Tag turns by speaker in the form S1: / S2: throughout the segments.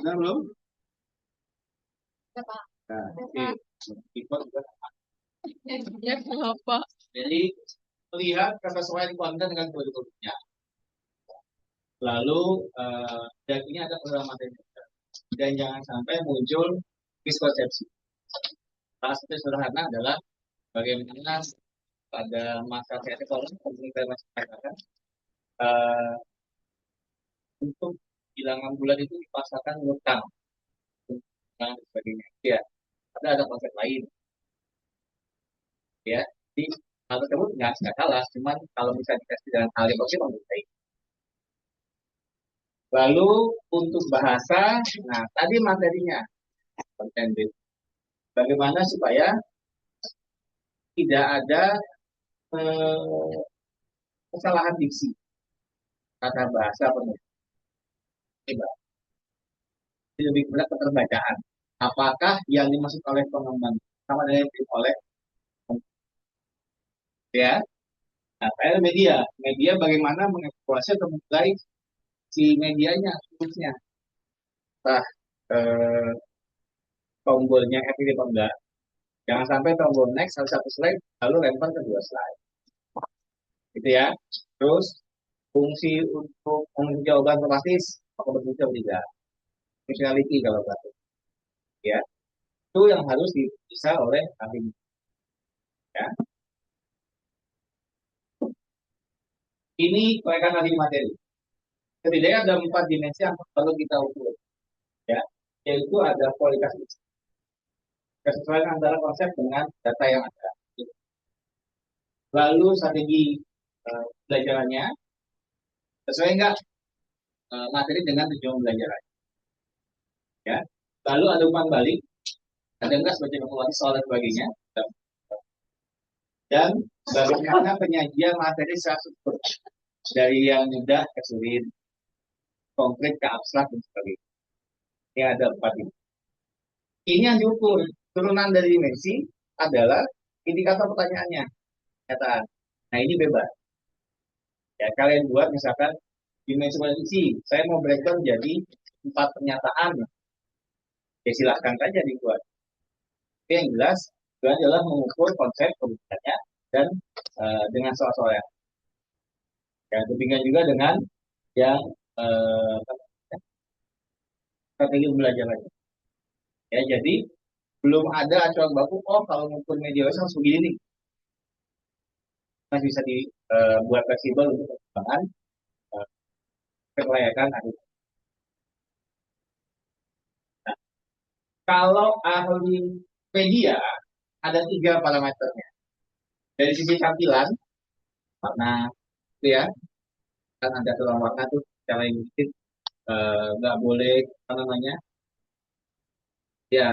S1: Udah belum?
S2: Ya, Pak.
S1: Nah,
S2: Ya,
S1: oke.
S2: Pak.
S1: Keyboard juga.
S2: Ya, kenapa?
S1: Jadi, melihat kesesuaian konten dengan kurikulumnya. Lalu, dan ini ada program materi. Dan jangan sampai muncul miskonsepsi. Salah satu sederhana adalah bagaimana pada masa saya sekolah, komunitas masyarakat, eh, untuk bilangan bulan itu dipaksakan ngutang dan sebagainya. Ya, ada konsep lain, ya. Jadi hal tersebut nggak salah, cuman kalau bisa dikasih dengan hal yang optimal lebih baik. Lalu untuk bahasa, nah tadi materinya konten based. Bagaimana supaya tidak ada eh, kesalahan diksi kata bahasa penulis. Jadi lebih kepada keterbacaan. Apakah yang dimaksud oleh pengembang sama dengan yang oleh ya? Nah, saya media bagaimana mengevaluasi atau menilai si medianya, khususnya. Nah, eh, tombolnya efektif atau enggak. Jangan sampai tombol next satu slide, lalu lempar ke dua slide. Gitu ya. Terus, fungsi untuk menjawab jawaban otomatis, apakah berfungsi atau tidak. Functionality kalau bahasa. Ya. Itu yang harus bisa oleh ahli. Ya. Ini mereka ahli materi. Setidaknya ada 4 dimensi yang perlu kita ukur. Ya. Yaitu ada kualitas kesesuaian antara konsep dengan data yang ada. Lalu strategi belajarannya sesuai enggak materi dengan tujuan belajar, ya. Lalu ada umpan balik, ada enggak sebagai evaluasi soal dan sebagainya, dan bagaimana penyajian materi secara struktur dari yang mudah ke sulit, konkret ke abstrak dan sebagainya. Ini ada 4 ini. Ini yang diukur. Turunan dari dimensi adalah indikator pertanyaannya, kataan. Nah ini bebas. Ya kalian buat misalkan dimensi posisi, saya mau breakdown jadi 4 pernyataan. Ya silahkan saja dibuat. Tapi yang jelas itu adalah mengukur konsep pembelajarannya dan dengan soal-soal yang demikian juga dengan yang uh, strategi pembelajarannya. Ya jadi belum ada acuan baku. Oh kalau mengukur media harus begini nih, masih bisa dibuat fleksibel untuk perkembangan uh, kelayakan. Nah, kalau ahli media ada 3 parameternya. Dari sisi tampilan, warna, itu ya, kan ada tulang warna tuh cara yang dikit nggak boleh apa namanya, ya.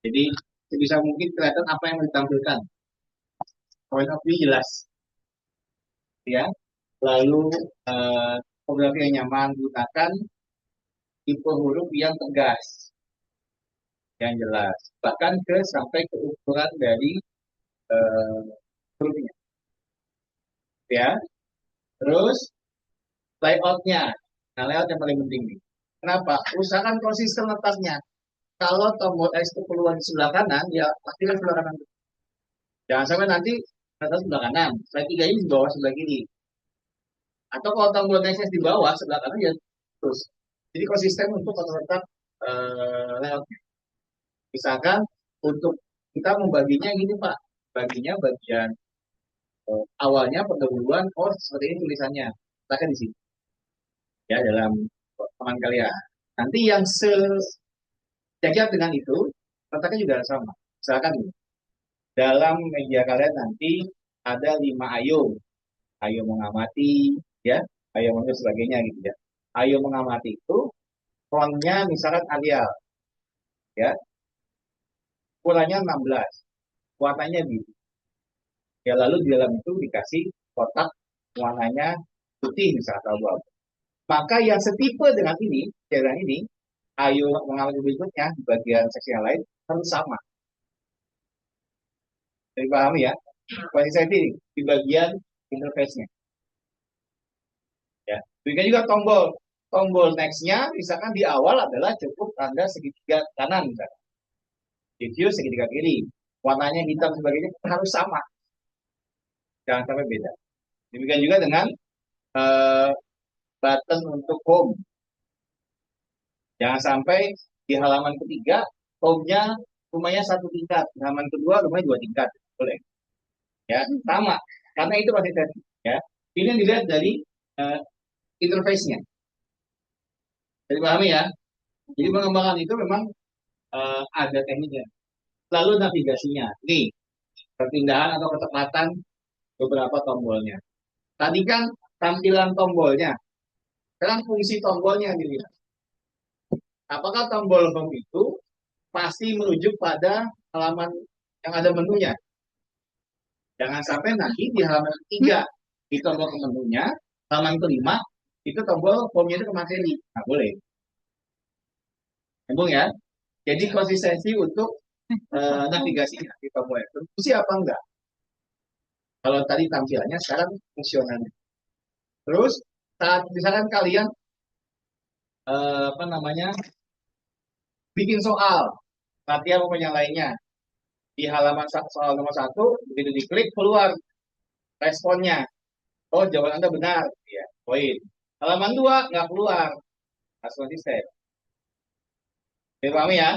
S1: Jadi sebisa mungkin kelihatan apa yang ditampilkan. Point of view jelas, ya. Lalu fotografi yang nyaman, gunakan tipe huruf yang tegas, yang jelas. Bahkan sampai ke ukuran dari eh, hurufnya, ya. Terus layoutnya, nah layout yang paling penting nih. Kenapa? Usahakan konsisten letaknya. Kalau tombol X itu keluar di sebelah kanan, ya pastikan sebelah kanan. Jangan sampai nanti atas sebelah kanan, slide 3 ini di bawah sebelah kiri. Atau kalau tombol X di bawah sebelah kanan ya terus. Jadi konsisten untuk letak layout. Misalkan untuk kita membaginya gini Pak, baginya bagian awalnya pendahuluan, oh seperti ini tulisannya, letakkan di sini ya dalam teman kalian. Nanti yang sejajar dengan itu letaknya juga sama. Misalkan dalam media kalian nanti ada 5 ayo, ayo mengamati, ya, ayo mengamati sebagainya gitu ya. Ayo mengamati itu fontnya misalkan Arial, ya, ukurannya 16, warnanya biru. Ya lalu di dalam itu dikasih kotak warnanya putih misalkan atau abu. Maka yang setipe dengan ini, cairan ini, ayo mengamati berikutnya di bagian seksi yang lain harus sama. Jadi paham ya? Kualitas di bagian interface-nya. Ya. Demikian juga tombol. tombol nextnya misalkan di awal adalah cukup tanda segitiga kanan misalkan, diffuse segitiga kiri, warnanya hitam sebagainya harus sama, jangan sampai beda. Demikian juga dengan eh, button untuk home, jangan sampai di halaman ketiga home-nya rumahnya satu tingkat, di halaman kedua rumahnya dua tingkat, boleh ya, sama, karena itu pasti tadi ya. Ini yang dilihat dari uh, interface-nya, jadi pahami ya. Jadi pengembangan itu memang ada tekniknya. Lalu navigasinya, nih perpindahan atau ketepatan beberapa tombolnya. Tadi kan tampilan tombolnya, sekarang fungsi tombolnya dilihat. Apakah tombol home itu pasti merujuk pada halaman yang ada menunya? Jangan sampai nanti di halaman ketiga di tombol ke menunya, halaman kelima itu tombol home-nya itu ke materi. Nah, boleh. Nyambung ya. Jadi konsistensi untuk navigasi di tombol itu fungsi apa enggak? Kalau tadi tampilannya, sekarang fungsionalnya. Terus saat misalkan kalian apa namanya bikin soal latihan maupun yang lainnya di halaman soal nomor satu, begitu diklik keluar responnya, oh jawaban anda benar, ya poin. Halaman dua nggak keluar, harus konsisten. Dipahami ya,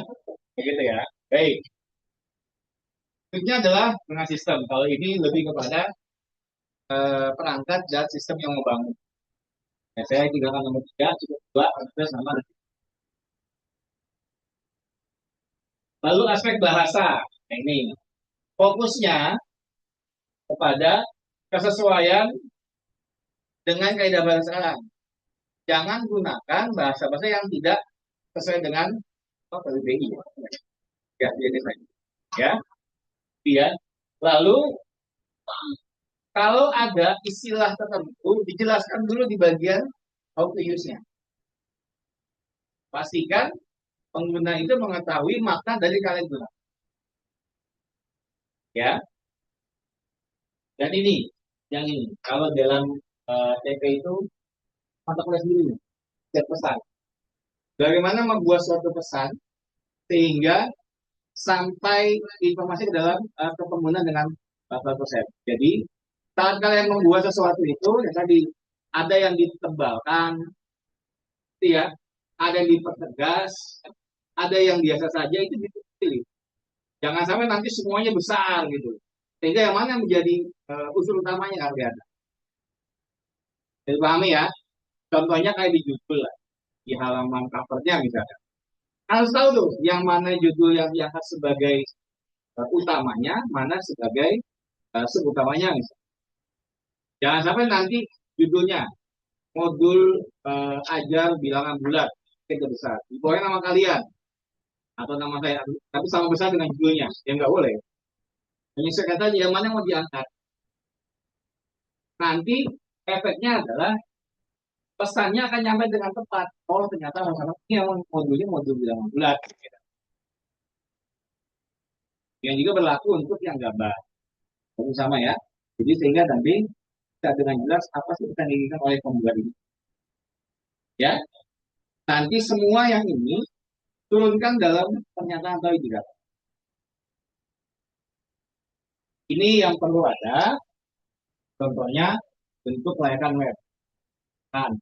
S1: begitu ya. Baik. Berikutnya adalah dengan sistem. Kalau ini lebih kepada perangkat dan sistem yang membangun. Ya, saya tinggalkan nomor tiga, cukup dua, terus sama. Lalu aspek bahasa, ini fokusnya kepada kesesuaian dengan kaidah bahasa sekarang. Jangan gunakan bahasa-bahasa yang tidak sesuai dengan KBBI. Ya, ya, ya. Lalu kalau ada istilah tertentu, dijelaskan dulu di bagian how to use-nya. Pastikan pengguna itu mengetahui makna dari kalian gunakan. Ya. Dan ini, yang ini, kalau dalam TP itu mata kuliah sendiri, setiap pesan. Bagaimana membuat suatu pesan sehingga sampai informasi ke dalam ke pengguna dengan konsep. Jadi saat kalian membuat sesuatu itu, ya tadi ada yang ditebalkan, ya, ada yang dipertegas, ada yang biasa saja, itu dipilih. Jangan sampai nanti semuanya besar gitu. Sehingga yang mana menjadi unsur utamanya kan kelihatan. Jadi pahami ya. Contohnya kayak di judul lah, di halaman covernya misalnya. Harus tahu tuh yang mana judul yang diangkat sebagai utamanya, mana sebagai subutamanya misalnya. Jangan sampai nanti judulnya modul ajar bilangan bulat itu besar. Di bawahnya nama kalian atau nama saya, tapi sama besar dengan judulnya, yang nggak boleh. Menyesuaikan saja yang mana mau diangkat. Nanti efeknya adalah pesannya akan nyampe dengan tepat. Oh ternyata ini yang modulnya modul bilangan bulat. Yang juga berlaku untuk yang gambar. Itu sama ya. Jadi sehingga nanti bisa dengan jelas apa sih yang diinginkan oleh pembuat ini. Ya, nanti semua yang ini turunkan dalam pernyataan atau ijazah. Ini yang perlu ada. Contohnya bentuk layakan web. Kan,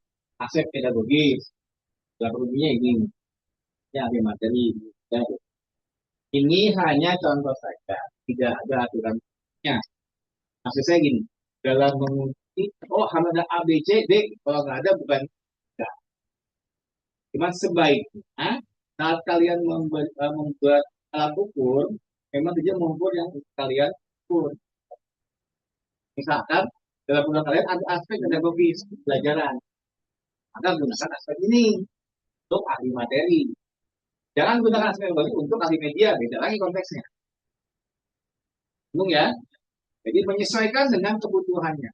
S1: aspek pedagogis. Dalam ruginya ini. Ya, ada materi. Ya. Ini hanya contoh saja. Tidak ada aturannya. Maksud saya gini. Dalam menguji, oh harus ada A, B, C, D. Kalau nggak ada, bukan. Enggak. Cuma sebaiknya saat kalian membuat alat ukur, memang dia mengukur yang kalian ukur. Misalkan dalam undang kalian ada aspek pedagogis pelajaran, maka gunakan aspek ini untuk ahli materi. Jangan gunakan aspek pedagogis untuk ahli media, beda lagi konteksnya. Bingung ya? Jadi menyesuaikan dengan kebutuhannya.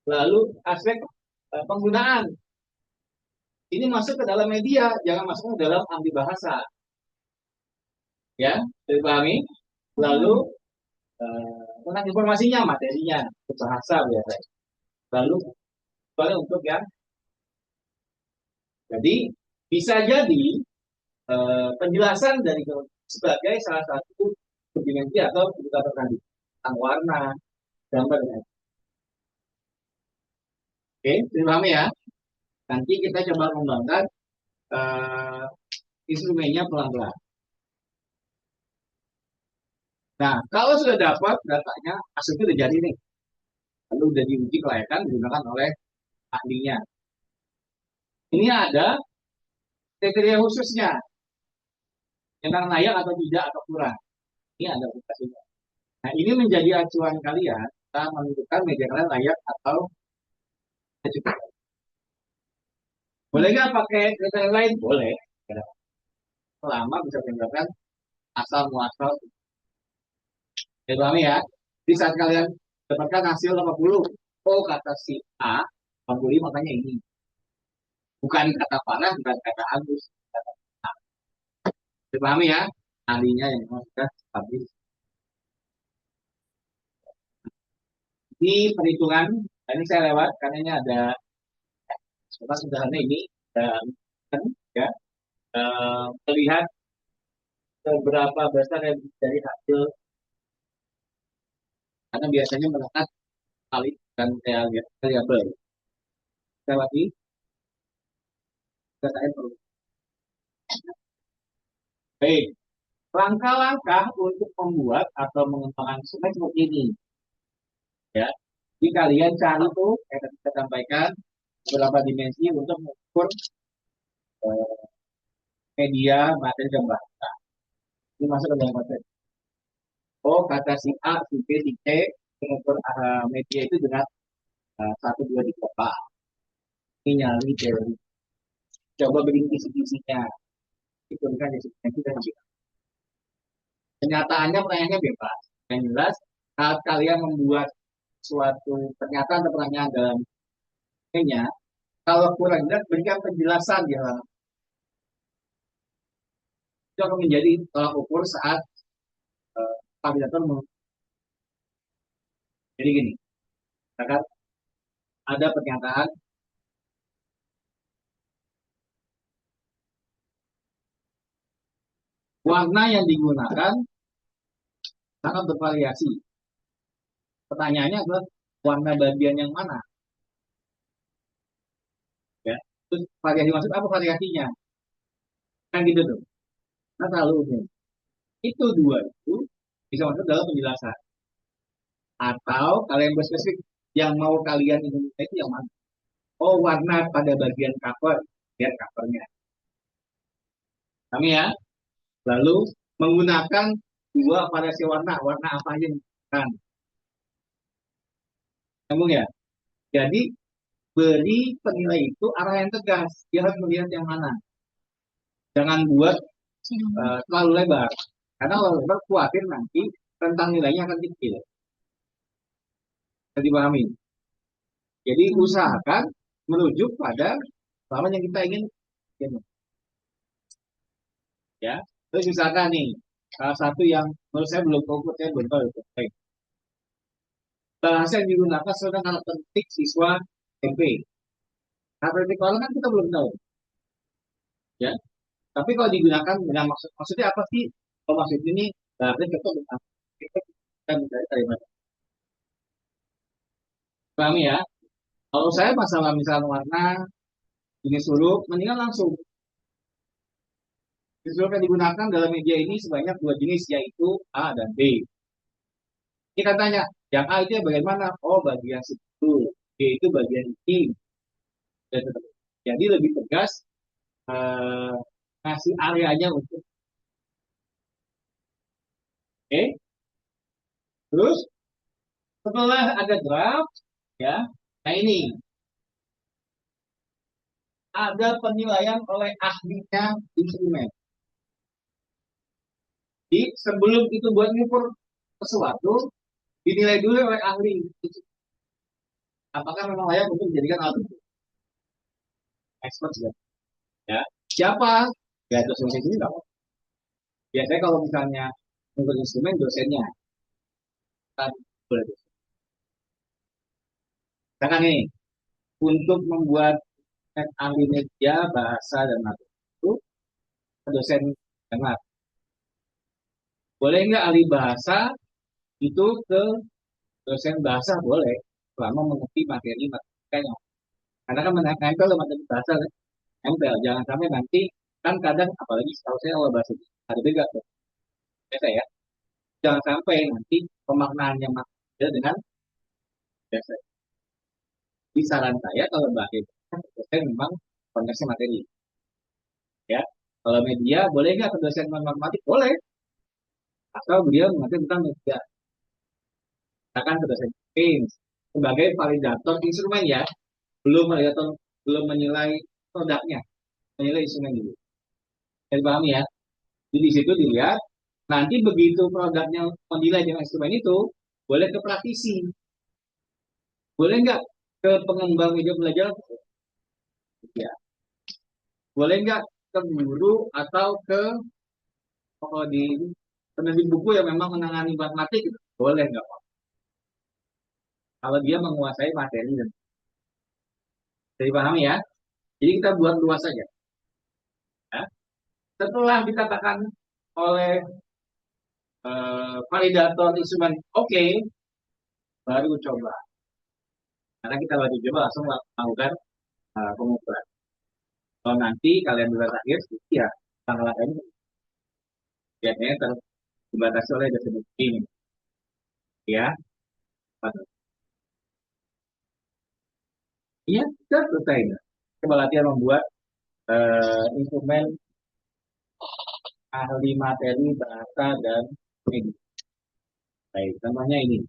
S1: Lalu aspek penggunaan. Ini masuk ke dalam media, jangan masuk ke dalam ahli bahasa. Ya, dipahami? Lalu tentang informasinya, materinya, bahasa biasa. Lalu untuk yang Jadi bisa jadi penjelasan dari sebagai salah satu dimensi atau indikator tadi tentang warna, gambar, dan oke, dipahami ya. Nanti kita coba mengembangkan uh, instrumennya pelan-pelan. Nah, kalau sudah dapat datanya, hasilnya sudah jadi nih. Lalu sudah diuji kelayakan digunakan oleh ahlinya. Ini ada kriteria khususnya, tentang layak atau tidak atau kurang. Ini ada aplikasinya. Nah, ini menjadi acuan kalian kita menentukan media kalian layak atau tidak. Boleh nggak pakai kriteria lain? Boleh. Selama bisa menunjukkan asal muasal. Ya, pahami ya. Di saat kalian dapatkan hasil 80, oh kata si A, 80 makanya ini. Bukan kata Farah, bukan kata Agus. Kata A. Dipahami ya? Ahlinya yang memang sudah habis. Ini perhitungan, ini saya lewat karena ini ada sederhana ini dan ya melihat seberapa besar yang dari hasil karena biasanya menekan kali dan variabel. Saya lagi, saya perlu. Baik, langkah-langkah untuk membuat atau mengembangkan sungai seperti ini. Ya, jadi kalian cari tuh, yang tadi saya sampaikan, beberapa dimensi untuk mengukur eh, media, materi, dan bahasa. Ini masuk ke dalam konsep. Oh, kata si A, si B, si C, mengukur media itu dengan 1, 2, 3, 4. Ini nyali teori. Coba bikin kisi-kisinya. Itu kan itu dan kenyataannya pertanyaannya bebas. Yang jelas, saat kalian membuat suatu pernyataan atau pertanyaan dalam nya, kalau kurang jelas berikan penjelasan di halaman. Itu akan menjadi tolak ukur saat validator jadi gini, kan ada pernyataan warna yang digunakan sangat bervariasi. Pertanyaannya adalah warna bagian yang mana? Ya, terus variasi maksud apa variasinya? Kan gitu tuh. Nah, lalu itu dua itu bisa masuk dalam penjelasan. Atau kalian spesifik yang mau kalian itu yang mana? Oh, warna pada bagian cover, lihat covernya. Kami ya, lalu menggunakan dua variasi warna, warna apa aja kan? Nyambung ya. Jadi beri penilai itu arah yang tegas. Dia harus melihat yang mana. Jangan buat terlalu lebar. Karena kalau lebar khawatir nanti rentang nilainya akan kecil. Jadi dipahami. Jadi usahakan menuju pada lawan yang kita ingin. Ya. Terus misalkan nih, salah satu yang menurut saya belum fokus, saya belum tahu. Baik. Bahasa yang digunakan sesuai dengan penting siswa SMP. Nah, politik orang kan kita belum tahu. Ya. Tapi kalau digunakan dengan maksudnya apa sih? Kalau maksud ini berarti kita mencari kalimat. Paham ya? Kalau saya masalah misalnya warna, jenis huruf, mendingan langsung. Jenis huruf yang digunakan dalam media ini sebanyak dua jenis, yaitu A dan B. Kita tanya, yang A itu bagian mana? Oh, bagian situ. B itu bagian ini. Jadi lebih tegas ngasih areanya untuk. Oke. Terus setelah ada draft, ya, nah ini ada penilaian oleh ahlinya instrumen. Jadi sebelum itu buat ngukur sesuatu, dinilai dulu oleh ahli. Apakah memang layak untuk dijadikan alat ukur? Expert juga. Ya. Siapa? Ya dosen ini nggak apa. Biasanya kalau misalnya untuk instrumen dosennya kan boleh dosen. Misalkan nih untuk membuat ahli media, bahasa, dan matematika itu ke dosen yang lain. Boleh nggak ahli bahasa itu ke dosen bahasa? Boleh, selama mengerti materi matematikanya. Karena kan menempel materi bahasa kan, nempel. Jangan sampai nanti, kan kadang, apalagi kalau saya awal bahasa itu, ada beda tuh. Biasa ya, jangan sampai nanti pemaknaannya beda dengan biasa. Di saran saya kalau bahasa itu, kan dosen memang konteksnya materi. Ya, kalau media boleh nggak ke dosen matematik? Boleh, asal beliau mengerti tentang media. Akan ke dosen Pins sebagai validator instrumen ya, belum validator, belum menilai produknya, menilai instrumen dulu. Jadi paham ya? Jadi di situ dilihat, nanti begitu produknya menilai dengan instrumen itu, boleh ke praktisi, boleh nggak ke pengembang media belajar, ya. Boleh nggak ke guru atau ke di penerbit buku yang memang menangani matematik, gitu. Boleh nggak Pak? Kalau dia menguasai materi, jadi paham ya? Jadi kita buat luas saja. Ya. Setelah dikatakan oleh validator instrumen oke, baru coba. Karena kita baru coba langsung melakukan pengukuran. Kalau nanti kalian bulan akhir, ya tanggal ini biasanya terbatasi oleh dosen ini, ya. Iya, kita selesai. Coba latihan membuat instrumen ahli materi bahasa dan media. Baik, contohnya ini.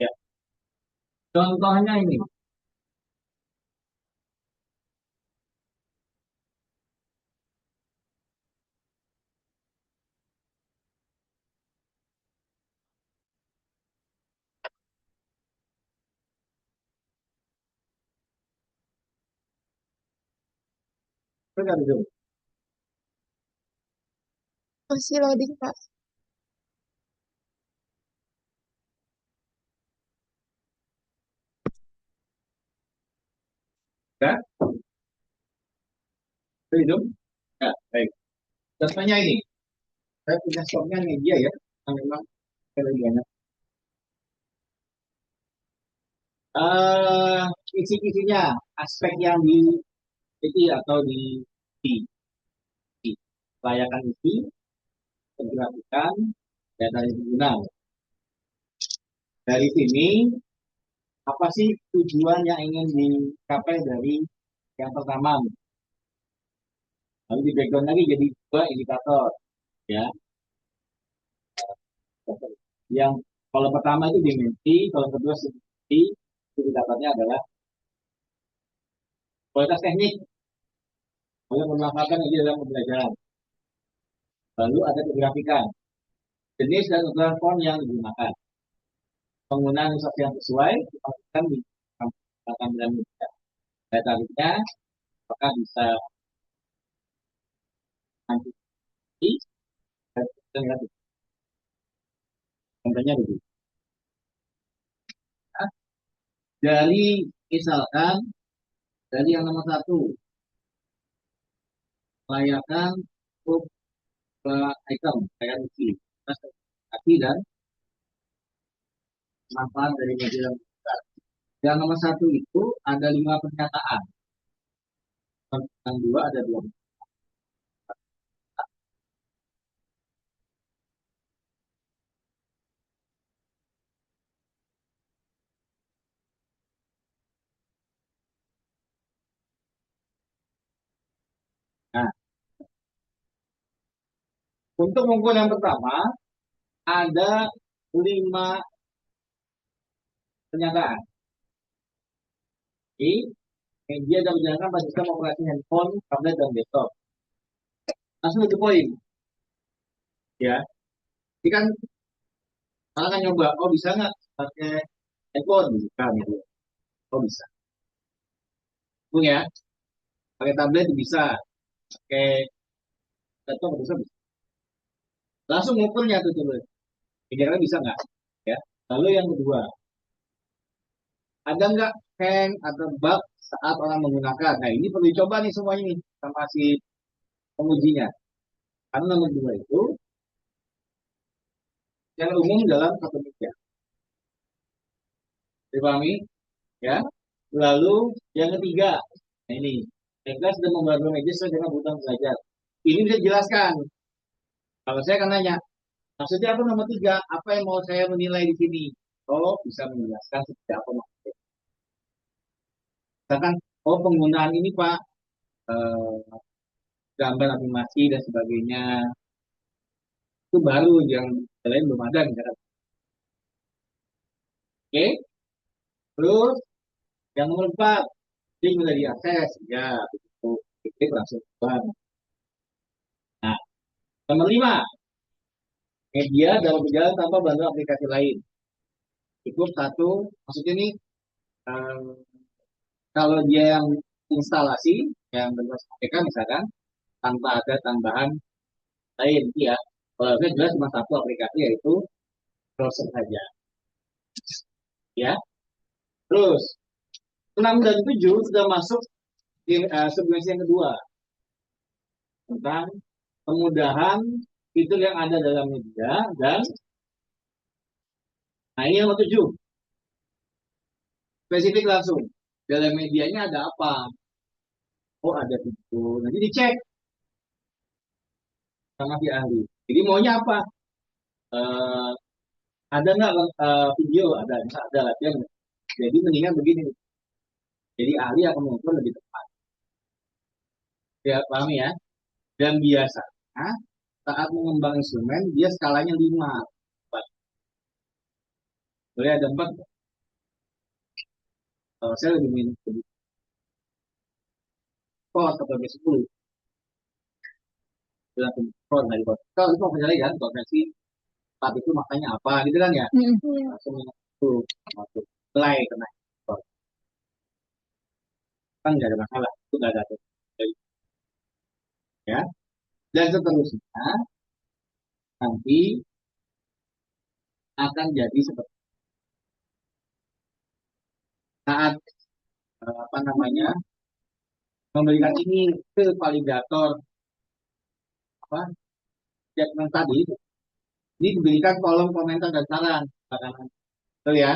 S1: Ya. Contohnya ini, benar itu,
S2: Masih loading, Pak.
S1: kan? Itu, ya, baik. Contohnya ini, saya punya stoknya media ya, yang memang kelebihannya. Kisi-kisinya, aspek yang isi atau di isi. Layakan isi, pergerakan, data yang digunakan. Dari sini, apa sih tujuan yang ingin dicapai dari yang pertama? Lalu di background lagi jadi dua indikator, ya. Yang kalau pertama itu dimensi, kalau kedua dimensi, itu indikatornya adalah kualitas teknik, lalu memanfaatkan ini dalam pembelajaran. Lalu ada kegrafikan, jenis dan ukuran font yang digunakan, penggunaan instruksi yang sesuai, dipastikan di tampilan media. Daya tariknya, apakah bisa nanti, dan lihat contohnya begitu. Nah, dari misalkan dari yang nomor satu, layakan untuk item, kayak isi, tapi dan manfaat dari media yang besar. Yang nomor satu itu ada 5 pernyataan. Yang dua ada 2. Nah, untuk mengukur yang pertama ada 5 pernyataan. Jadi, media dan menjalankan pada sistem operasi handphone, tablet, dan desktop. Langsung ke poin, ya. Jadi kan orang kan nyoba, oh bisa nggak pakai iPhone? Bisa, gitu. Oh bisa. Bung ya, pakai tablet bisa, pakai laptop bisa, bisa. Langsung ngukurnya tuh coba. Kira-kira bisa nggak? Ya. Lalu yang kedua, ada nggak hang atau bug saat orang menggunakan? Nah ini perlu dicoba nih semua ini sama si pengujinya. Karena nomor dua itu yang umum dalam satu media. Dipahami? Ya. Lalu yang ketiga, nah ini, mereka sudah membantu media sesuai dengan kebutuhan belajar. Ini bisa dijelaskan. Kalau saya akan nanya, maksudnya apa nomor tiga? Apa yang mau saya menilai di sini? Oh, bisa menjelaskan seperti apa maksudnya. Misalkan, oh penggunaan ini Pak, eh, gambar animasi dan sebagainya, itu baru yang lain belum ada. Misalkan. Oke, terus yang nomor empat, link mudah diakses. Ya, begitu. Klik langsung keluar. Nah, nomor lima, media dalam berjalan tanpa bantuan aplikasi lain. Cukup satu, maksudnya ini eh, kalau dia yang instalasi, yang berbasis APK misalkan, tanpa ada tambahan lain, ya. Kalau saya jelas cuma satu aplikasi yaitu browser saja, ya. Terus 6 dan 7 sudah masuk di submisi yang kedua tentang kemudahan fitur yang ada dalam media dan nah ini yang nomor 7 spesifik langsung dalam medianya ada apa, oh ada fitur, nanti dicek sama si ahli, jadi maunya apa, eh, ada nggak video, ada latihan, jadi mendingan begini, jadi ahli akan mengukur lebih tepat, ya paham ya. Dan biasanya saat mengembang instrumen dia skalanya 5, boleh ada 4. Kalau saya lebih minum lebih sport atau lebih 10 bilang sport dari sport. Kalau itu misalnya kan konvensi saat itu makanya apa gitu kan ya,
S2: Iya.
S1: langsung itu masuk play kena sport kan nggak ada masalah, itu nggak ada ya. Dan seterusnya nanti akan jadi seperti saat apa namanya memberikan ini ke validator apa statement tadi, ini diberikan kolom komentar dan saran, betul ya.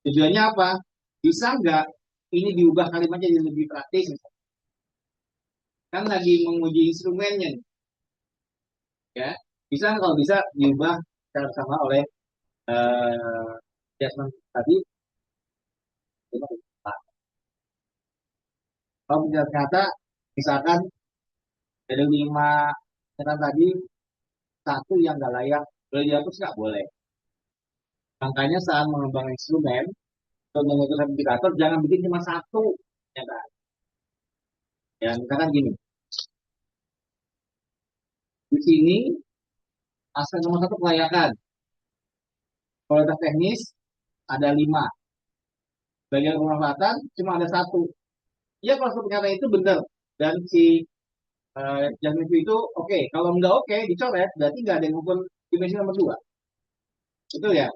S1: Tujuannya apa? Bisa nggak ini diubah kalimatnya jadi lebih praktis? kan lagi menguji instrumennya nih, ya. Bisa kalau bisa diubah secara sama oleh adjustment tadi. Kalau ternyata misalkan dari 5 pernyataan tadi satu yang nggak layak boleh dihapus nggak boleh. Makanya saat mengembang instrumen untuk memutuskan indikator jangan bikin cuma satu, ya kan? Ya misalkan gini, di sini aspek nomor satu kelayakan, kualitas teknis ada 5, bagian pemanfaatan cuma ada satu. Ya kalau pernyataan itu benar dan si judgment itu oke. Kalau nggak oke dicoret berarti nggak ada yang ngumpul dimensi nomor 2. Betul ya?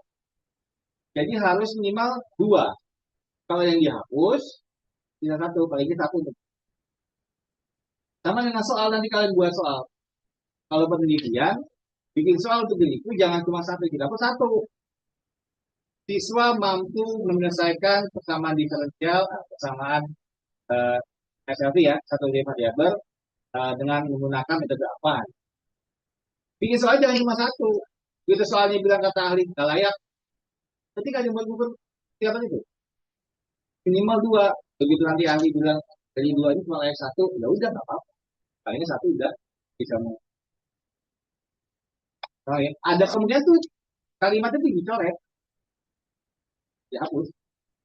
S1: Jadi harus minimal 2. Kalau yang dihapus tidak satu, paling satu. Sama dengan soal nanti kalian buat soal. Kalau penelitian bikin soal untuk diriku jangan cuma satu, tidak apa satu. Siswa mampu menyelesaikan persamaan diferensial, persamaan eh, SLT ya, satu variabel dengan menggunakan metode apa. Bikin soal jangan cuma satu. Begitu soalnya bilang kata ahli nggak layak, ketika dibuat-buat siapa itu? Minimal 2. Begitu nanti ahli bilang dari 2 ini cuma layak satu, ya udah nggak apa-apa. Kayaknya satu udah bisa mau. Oh, ya. Ada kemudian tuh kalimat itu dicoret, dihapus.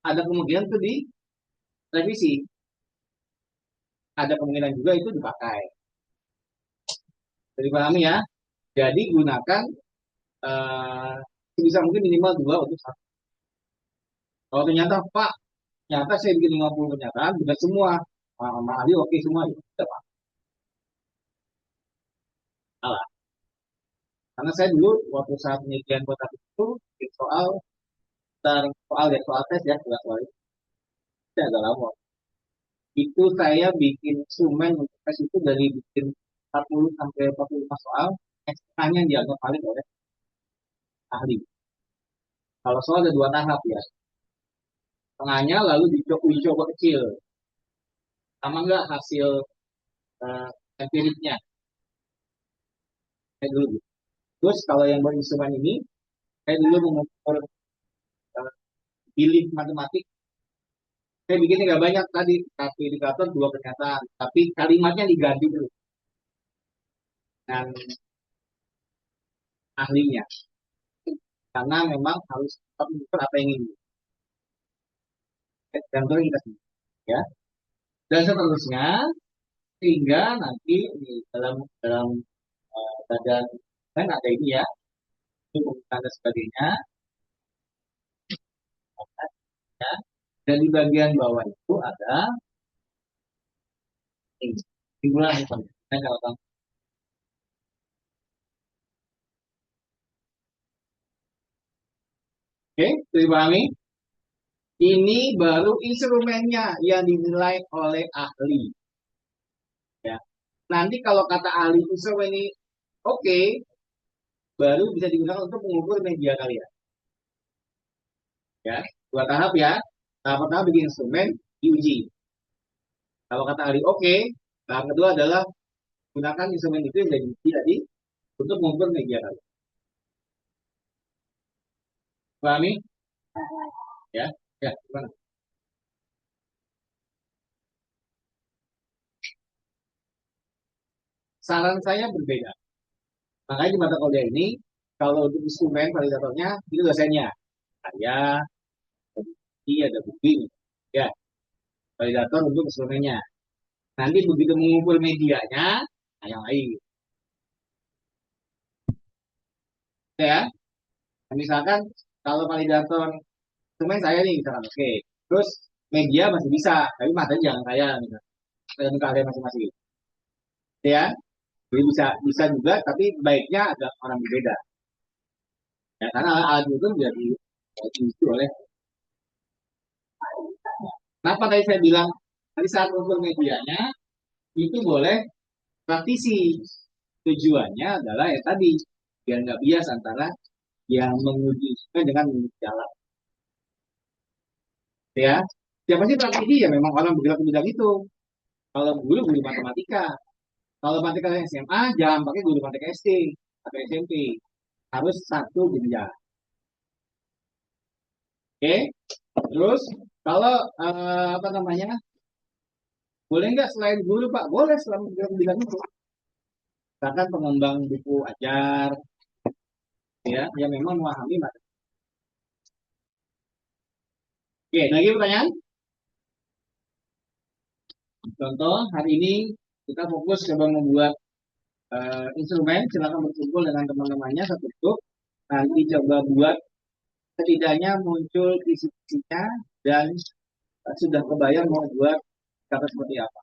S1: Ada kemungkinan tuh direvisi. Ada kemungkinan juga itu dipakai. Jadi pahami ya. Jadi gunakan eh, sebisa mungkin minimal 2 untuk satu. Kalau ternyata Pak, ternyata saya bikin 50 pernyataan, bukan semua. Sama ahli oke semua. Ya, tidak Pak. Salah. Karena saya dulu waktu saat penelitian kota itu bikin soal soal tes ya, soal itu saya agak lama. Itu saya bikin instrumen untuk tes itu dari bikin 40 sampai 45 soal, setengahnya yang dianggap valid oleh ahli. Kalau soal ada 2 tahap ya, tengahnya lalu dicoba kecil, sama nggak hasil uh, empiriknya. Saya dulu. Terus kalau yang berinstrumen ini, saya dulu mengukur uh, pilih matematik. Saya bikinnya nggak banyak tadi, satu indikator 2 pernyataan, tapi kalimatnya diganti dulu dengan ahlinya, karena memang harus tetap mengukur apa yang ingin. Dan itu kita ya. Dan seterusnya sehingga nanti di dalam dalam badan kan ada ini ya, untuk dan sebagainya, ya. Dan di bagian bawah itu ada ini, simpulan nah, kalau kamu oke, dipahami? Ini baru instrumennya yang dinilai oleh ahli. Ya. Nanti kalau kata ahli instrumen ini oke, baru bisa digunakan untuk mengukur media kalian. Ya, 2 tahap ya. Tahap pertama bikin instrumen, diuji. Kalau kata ahli oke, tahap kedua adalah gunakan instrumen itu yang diuji tadi untuk mengukur media kalian. Pahami? Ya, ya, gimana? Saran saya berbeda. Makanya di mata kuliah ini, kalau untuk instrumen validatornya, itu dosennya. Saya, ada bukti, ya, validator untuk instrumennya. Nanti begitu mengumpul medianya, nah yang lain. Ya, misalkan kalau validator instrumen saya nih, misalkan, oke. Terus media masih bisa, tapi matanya jangan saya, misalkan. Saya minta kalian masing-masing. Ya, jadi bisa juga, tapi baiknya agak orang berbeda. Ya, karena alat itu menjadi diisi oleh. Kenapa tadi saya bilang tadi saat ukur medianya itu boleh praktisi. Tujuannya adalah ya tadi biar nggak bias antara yang menguji dengan menguji jalan. Ya, siapa sih praktisi ya memang orang bergerak di bidang itu. Kalau guru matematika. Kalau matematika SMA jangan pakai guru matematika SD atau SMP. Harus satu jenjang. Oke. Terus kalau apa namanya? Boleh nggak selain guru Pak? Boleh selama bidang itu. Misalkan pengembang buku ajar, ya, yang memang memahami matematika. Oke, lagi pertanyaan? Contoh, hari ini kita fokus coba membuat instrumen. Silakan berkumpul dengan teman-temannya satu grup. Nanti coba buat setidaknya muncul kisi-kisinya dan sudah kebayang mau buat kata seperti apa.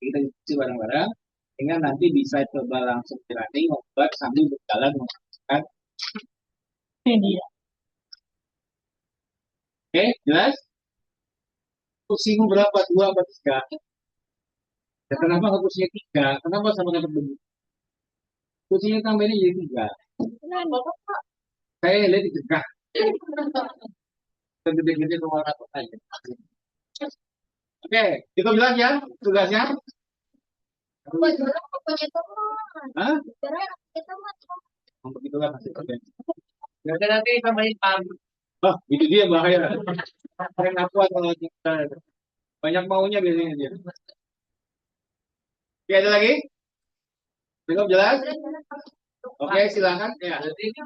S1: Kita diskusi bareng-bareng sehingga nanti bisa coba langsung di running membuat sambil berjalan menggunakan media. Oke, jelas? Kursimu berapa? Dua atau tiga? Ya, kenapa nggak kursinya tiga? Kenapa sama kata begini? Kursinya tambahin jadi tiga. Saya lihat dicegah. Gede-gede keluar apa aja. Oke, itu jelas ya tugasnya? Hah? Untuk itulah kasih kerja. Nanti nanti tambahin pan. Oh, itu dia bahaya. Saya nggak kuat kalau kita banyak maunya biasanya dia. Oke, ada lagi? Cukup jelas? Oke, silakan. Ya. Jadi ini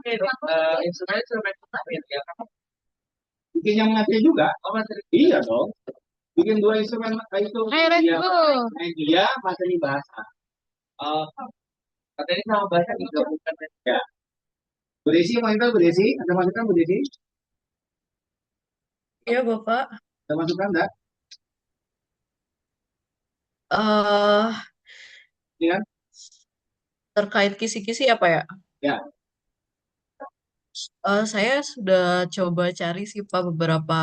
S1: instrumen ya. Bikin yang materi juga. Oh, materi. Iya dong. Bikin dua instrumen itu. Ayo, let's go. Media, materi bahasa. Oh, materi sama bahasa digabungkan. Ya. Berisi, monitor berisi. Ada masukan berisi?
S3: Iya, Bapak.
S1: Ada masukan enggak?
S3: eh
S1: Iya.
S3: Terkait kisi-kisi apa ya?
S1: Ya.
S3: Saya sudah coba cari sih Pak beberapa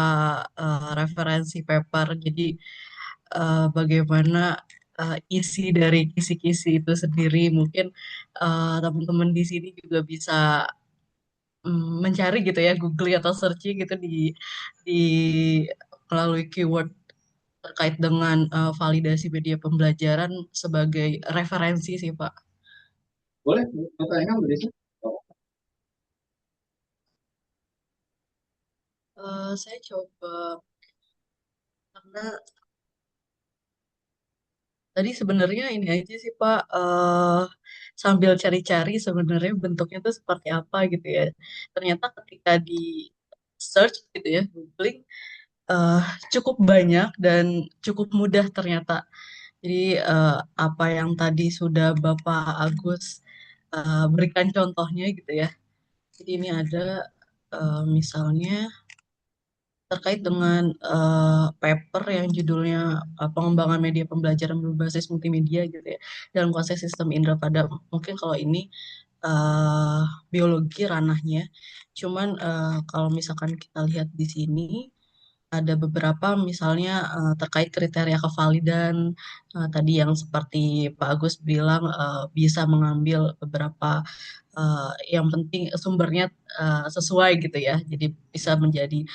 S3: referensi paper. Jadi bagaimana isi dari kisi-kisi itu sendiri. Mungkin teman-teman di sini juga bisa mencari gitu ya, googling atau searching gitu di melalui keyword terkait dengan validasi media pembelajaran sebagai referensi sih Pak.
S1: Boleh. Pertanyaan berisi. Oh.
S3: Saya coba karena tadi sebenarnya ini aja sih Pak, sambil cari-cari sebenarnya bentuknya itu seperti apa gitu ya. Ternyata ketika di search gitu ya, googling, eh, cukup banyak dan cukup mudah ternyata. Jadi apa yang tadi sudah Bapak Agus berikan contohnya gitu ya. Jadi ini ada misalnya terkait dengan paper yang judulnya pengembangan media pembelajaran berbasis multimedia gitu ya dalam konteks sistem indera pada mungkin kalau ini eh, biologi ranahnya cuman kalau misalkan kita lihat di sini ada beberapa misalnya terkait kriteria kevalidan tadi yang seperti Pak Agus bilang bisa mengambil beberapa yang penting sumbernya sesuai gitu ya jadi bisa menjadi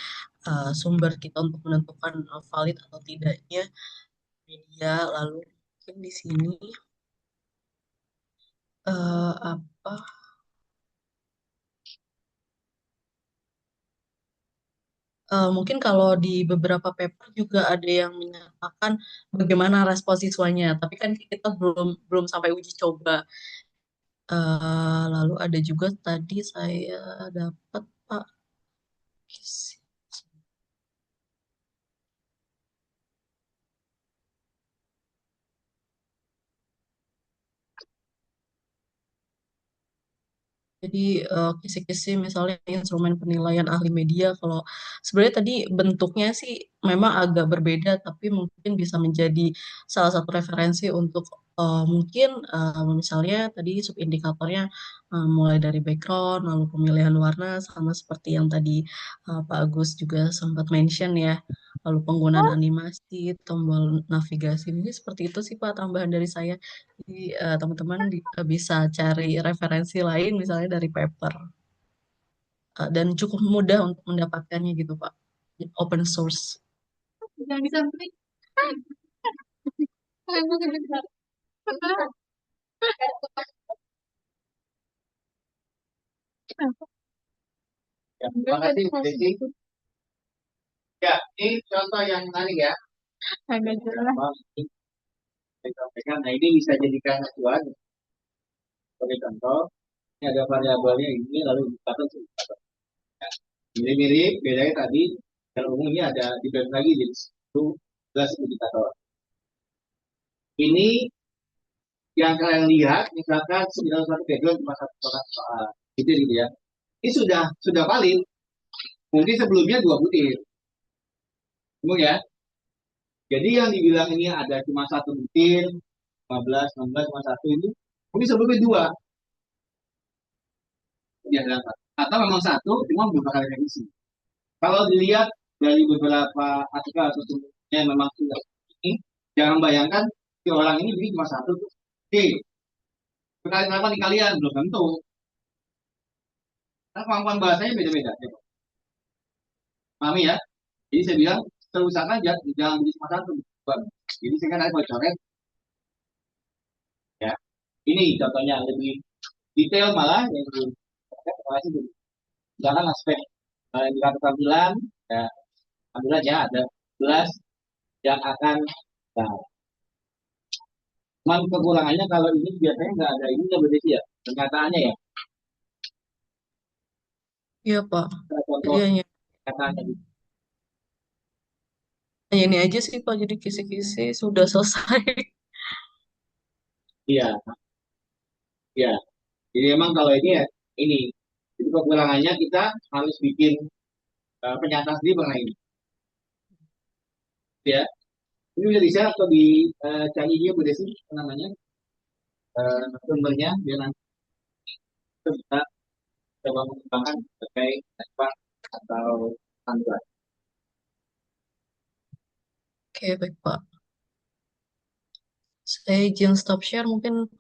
S3: sumber kita untuk menentukan valid atau tidaknya media. Lalu mungkin di sini apa mungkin kalau di beberapa paper juga ada yang menyatakan bagaimana respon siswanya, tapi kan kita belum belum sampai uji coba. Lalu ada juga tadi saya dapat Pak. Jadi kisi-kisi misalnya instrumen penilaian ahli media, kalau sebenarnya tadi bentuknya sih memang agak berbeda, tapi mungkin bisa menjadi salah satu referensi untuk mungkin misalnya tadi subindikatornya mulai dari background, lalu pemilihan warna, sama seperti yang tadi Pak Agus juga sempat mention ya, lalu penggunaan animasi, tombol navigasi, ini seperti itu sih Pak tambahan dari saya. Jadi teman-teman bisa cari referensi lain misalnya dari paper dan cukup mudah untuk mendapatkannya gitu Pak. Open source. Jangan disampaikan.
S1: Ya, terima kasih, Bu Desi. Ya, ini contoh yang menarik ya.
S2: Agak jelas.
S1: Bahwa ini saya sampaikan. Nah, ini bisa jadikan acuan sebagai contoh. Ini ada variabelnya ini, lalu indikator indikator. Ya, mirip-mirip, bedanya tadi yang umumnya ada dibagi lagi jadi 11 indikator. Ini yang kalian lihat, misalkan 91 background cuma satu soal, gitu ya. Ini sudah valid. Mungkin sebelumnya 2 butir. Tunggu ya. Jadi yang dibilang ini ada cuma satu butir, 15, 16, cuma satu ini, mungkin sebelumnya 2. Ya, atau memang satu, cuma beberapa kali revisi. Kalau dilihat dari beberapa artikel atau sumbernya memang sudah ini, jangan bayangkan si orang ini bikin cuma satu. Oke, sekali kenapa di kalian belum tentu. Karena kemampuan bahasanya beda-beda. Pahami ya? Jadi saya bilang terusakan jangan beli cuma satu. Jadi saya kan ada bocoran. Ya, ini contohnya lebih detail malah yang di terima kasih. Misalkan aspek indikator tampilan, ya, ambil aja ada 11 yang akan nah, cuman kekurangannya kalau ini biasanya nggak ada ini nggak berarti ya pernyataannya ya.
S3: Iya, Pak.
S1: Ada
S3: Jadi
S1: contoh
S3: hanya,
S1: pernyataannya gitu.
S3: hanya ini aja sih, Pak. Jadi kisi-kisi sudah selesai.
S1: Iya, iya. Jadi emang kalau ini ya ini. Jadi kekurangannya kita harus bikin pernyataan sendiri mengenai ini. Ya, ini udah bisa atau dicari dia Bu Desi apa namanya sumbernya biar nanti kita bisa coba mengembangkan terkait apa atau panduan.
S3: Oke, baik, Pak. Saya izin stop share. Mungkin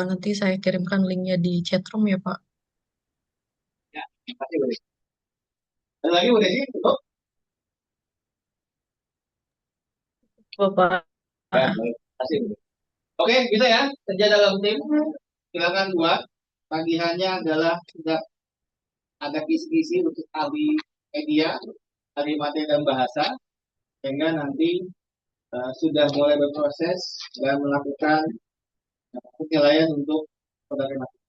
S3: nanti saya kirimkan linknya di chat room ya, Pak.
S1: Ya, terima kasih Bu Desi. Ada lagi Bu Desi? Cukup?
S3: Bapak.
S1: Ya, baik. Terima kasih Bu Desi. Oke, bisa ya kerja dalam tim. Silakan buat. Tagihannya adalah sudah ada kisi-kisi untuk ahli media, ahli materi dan bahasa, sehingga nanti sudah mulai berproses dan melakukan penilaian untuk berbagai macam.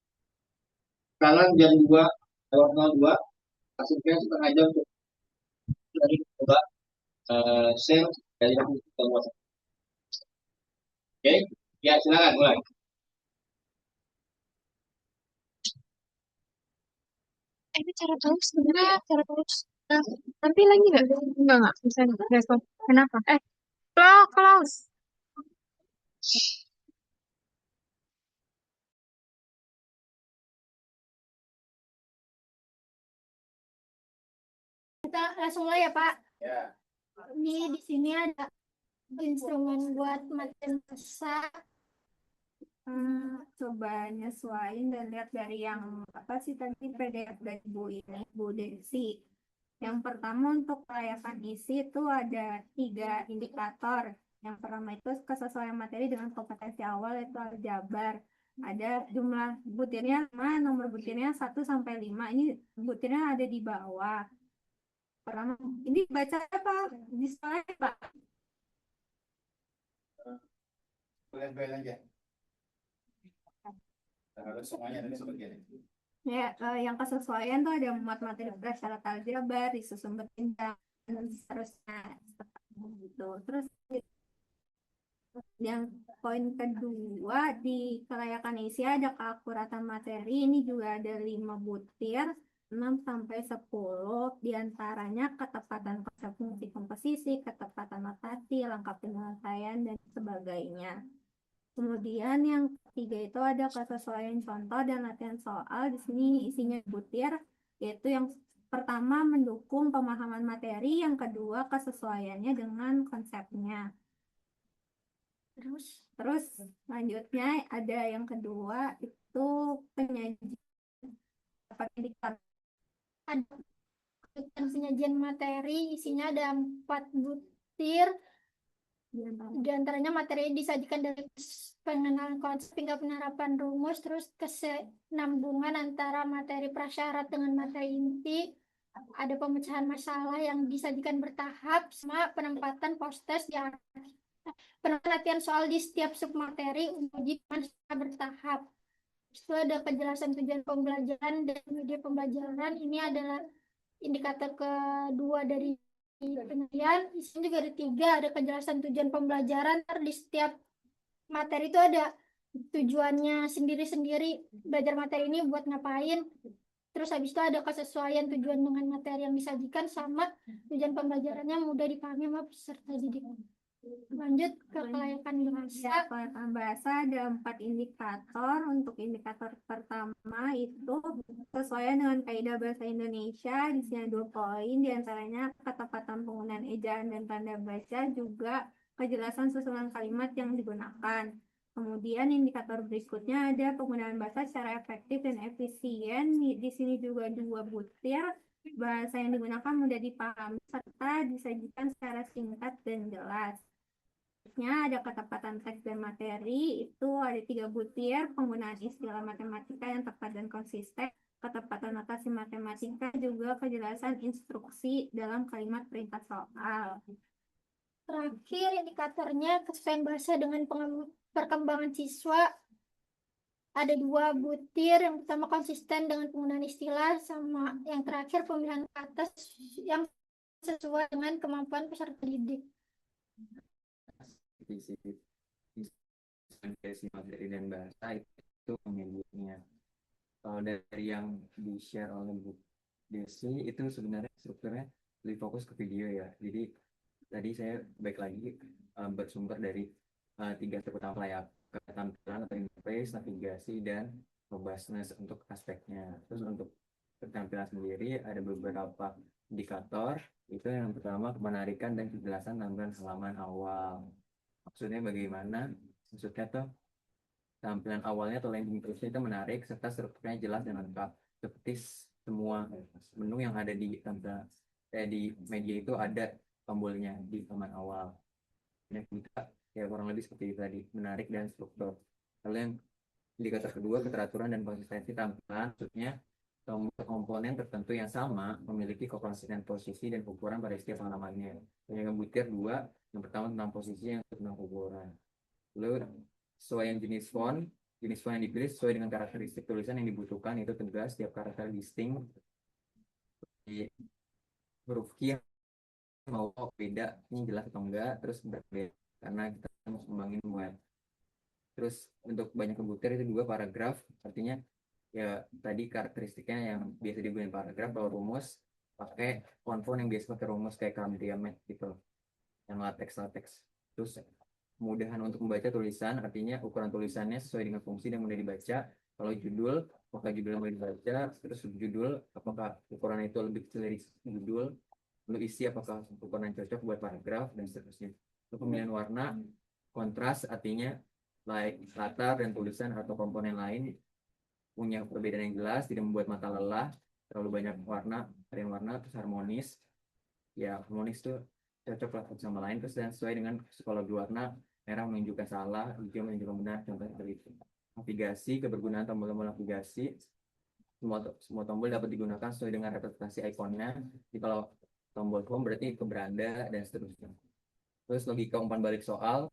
S1: Sekarang jam 2 lewat 02, hasilnya setengah jam untuk lagi coba share dari WhatsApp. Oke, ya silakan mulai.
S2: Ini cara tahu sebenarnya cara tahu nanti lagi nggak? Enggak bisa respon. Kenapa? Close. Kita langsung mulai ya Pak.
S1: Ya.
S2: Ini di sini ada instrumen buat matematika. Coba nyesuaiin dan lihat dari yang apa sih tadi PDF dari Bu ini, Bu Desi. Yang pertama untuk kelayakan isi itu ada 3 indikator. Yang pertama itu kesesuaian materi dengan kompetensi awal itu aljabar. Ada jumlah butirnya 5, nomor butirnya 1 sampai 5. Ini butirnya ada di bawah. Pertama, ini baca apa? Di slide Pak.
S1: Boleh aja. Harus semuanya dari sebagian.
S2: Ya, yang kesesuaian tuh ada muat materi prasyarat aljabar, disusun berjenjang, dan seterusnya gitu. Terus yang poin kedua di kelayakan isi ada keakuratan materi, ini juga ada 5 butir, 6 sampai 10, diantaranya ketepatan konsep fungsi komposisi, ketepatan notasi, lengkap penyelesaian, dan sebagainya. Kemudian yang ketiga itu ada kesesuaian contoh dan latihan soal. Di sini isinya butir, yaitu yang pertama mendukung pemahaman materi, yang kedua kesesuaiannya dengan konsepnya. Terus selanjutnya ada yang kedua itu penyajian indikator. Ada penyajian materi, isinya ada 4 butir Di antaranya materi yang disajikan dari pengenalan konsep hingga penerapan rumus, terus kesinambungan antara materi prasyarat dengan materi inti, ada pemecahan masalah yang disajikan bertahap, sama penempatan post-test di penelitian soal di setiap submateri uji secara bertahap. Itu ada kejelasan tujuan pembelajaran dan media pembelajaran. Ini adalah indikator kedua dari penilaian. Di sini juga ada 3, ada kejelasan tujuan pembelajaran. Di setiap materi itu ada tujuannya sendiri-sendiri. Belajar materi ini buat ngapain. Terus habis itu ada kesesuaian tujuan dengan materi yang disajikan sama tujuan pembelajarannya mudah dipahami sama peserta didik. Lanjut ke kelayakan bahasa.
S4: Kelayakan bahasa ada 4 indikator. Untuk indikator pertama itu sesuaian dengan kaidah bahasa Indonesia. Di sini ada 2 poin, diantaranya ketepatan penggunaan ejaan dan tanda baca, juga kejelasan susunan kalimat yang digunakan. Kemudian indikator berikutnya ada penggunaan bahasa secara efektif dan efisien. Di sini juga 2 butir. Bahasa yang digunakan mudah dipahami serta disajikan secara singkat dan jelas. Ada ketepatan teks dan materi, itu ada 3 butir, penggunaan istilah matematika yang tepat dan konsisten, ketepatan notasi matematika, juga kejelasan instruksi dalam kalimat perintah soal.
S2: Terakhir indikatornya kesesuaian bahasa dengan perkembangan siswa. Ada 2 butir, yang pertama konsisten dengan penggunaan istilah, sama yang terakhir pemilihan kata yang sesuai dengan kemampuan peserta didik.
S5: Visi materi dan bahasa itu menyebutnya. Kalau dari yang di-share oleh Bu Desi itu sebenarnya strukturnya lebih fokus ke video ya. Jadi tadi saya baik lagi bersumber dari 3 struktur utama ya, ketampilan atau interface, navigasi, dan robustness untuk aspeknya. Terus untuk ketampilan sendiri ada beberapa indikator. Itu yang pertama kemenarikan dan kejelasan tampilan halaman awal. Maksudnya bagaimana? Maksudnya tuh tampilan awalnya atau landing page-nya itu menarik serta strukturnya jelas dan lengkap. Seperti semua menu yang ada di tampilan di media itu ada tombolnya di halaman awal. Yang kita ya kurang lebih seperti itu tadi, menarik dan struktur. Lalu yang indikator kedua keteraturan dan konsistensi tampilan, maksudnya tombol komponen tertentu yang sama memiliki konsisten posisi dan ukuran pada setiap halamannya. Yang butir 2, yang pertama tentang posisi, yang tentang ukuran. Lalu sesuai yang jenis font yang dipilih sesuai dengan karakteristik tulisan yang dibutuhkan, itu tegas, setiap karakter distinct. Di huruf Q mau beda, ini jelas atau enggak, terus berbeda karena kita mau kembangin buat. Terus untuk banyak butir itu 2 paragraf, artinya ya tadi karakteristiknya yang biasa digunakan paragraf. Kalau rumus pakai font yang biasa pakai rumus kayak Cambria Mat gitu, yang latex. Terus kemudahan untuk membaca tulisan, artinya ukuran tulisannya sesuai dengan fungsi dan mudah dibaca. Kalau judul, apakah judulnya mudah dibaca, terus subjudul, apakah ukuran itu lebih kecil dari judul, lalu isi apakah ukuran cocok buat paragraf, dan seterusnya. Untuk pemilihan warna, kontras, artinya latar dan tulisan atau komponen lain punya perbedaan yang jelas, tidak membuat mata lelah, terlalu banyak warna, varian warna, terus harmonis. Ya, harmonis tuh cocok lah satu sama lain, terus dan sesuai dengan psikologi warna. Merah menunjukkan salah, hijau menunjukkan benar, contohnya seperti itu. Navigasi, kebergunaan tombol-tombol navigasi. Semua tombol dapat digunakan sesuai dengan representasi ikonnya. Jadi kalau tombol home berarti ke beranda, dan seterusnya. Terus logika umpan balik soal,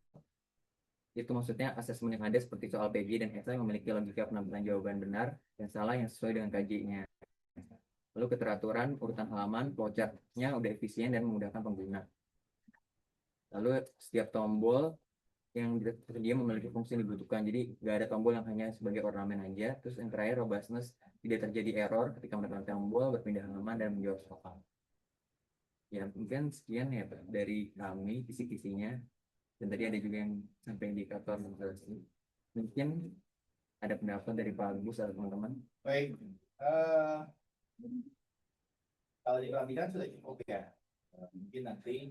S5: itu maksudnya asesmen yang ada seperti soal PG dan esai memiliki logika penampilan jawaban benar dan salah yang sesuai dengan KJ-nya. Lalu keteraturan urutan halaman, flowchart-nya udah efisien dan memudahkan pengguna. Lalu setiap tombol yang tersedia memiliki fungsi yang dibutuhkan, jadi nggak ada tombol yang hanya sebagai ornamen aja. Terus yang terakhir robustness, tidak terjadi error ketika menekan tombol, berpindah halaman, dan menjawab soal. Ya mungkin sekian ya dari kami kisi-kisinya. Dan tadi ada juga yang sampai indikator menjelaskan. Mungkin ada pendapat dari Pak Agus atau teman-teman.
S1: Baik, kalau diperhatikan sudah cukup ya. Mungkin nanti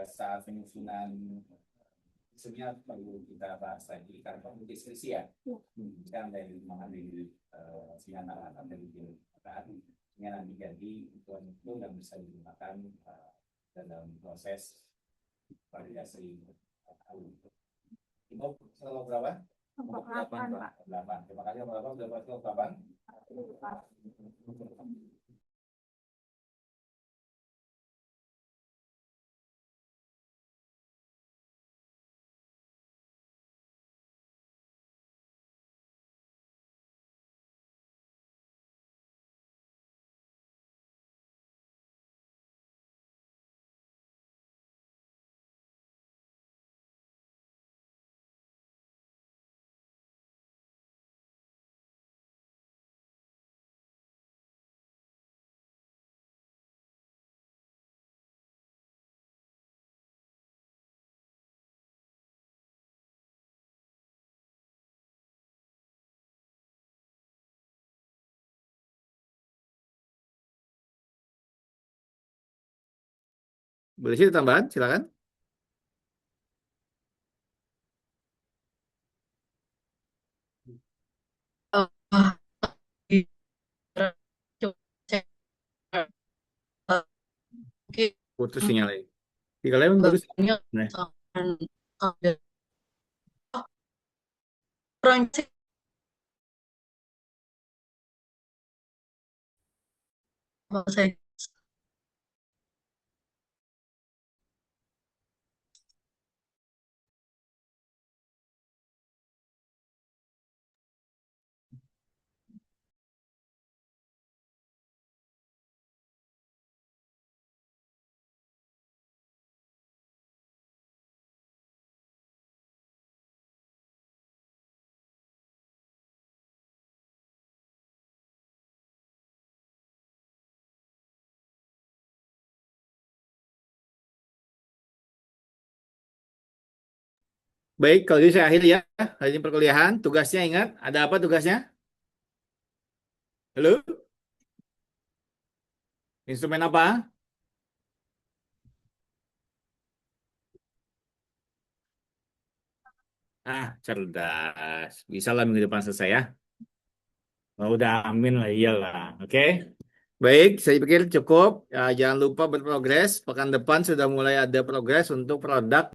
S1: saat penyusunan isunya perlu kita bahas lagi karena perlu diskusi ya. Sekarang dari mengambil sinyal atau dari yang nanti jadi itu yang bisa digunakan dalam proses variasi. Ibu kelompok berapa?
S2: Kelompok
S5: 8,
S2: 8,
S5: Pak.
S2: Pak.
S1: 8. Terima kasih Bapak sudah masuk kelompok 8. Boleh sih tambahan, silakan.
S3: Eh, coba cek, mungkin
S1: Putus sinyalnya. Di kalian bagus.
S3: banyak
S1: Nah,
S3: ada orang sih saya
S1: baik, kalau gitu saya akhiri ya. Hari ini perkuliahan, tugasnya ingat, ada apa tugasnya? Halo? Instrumen apa? Ah, cerdas. Bisa lah minggu depan selesai ya. Oh, udah amin lah, iyalah. Oke. Baik, saya pikir cukup. Ya, jangan lupa berprogres. Pekan depan sudah mulai ada progres untuk produk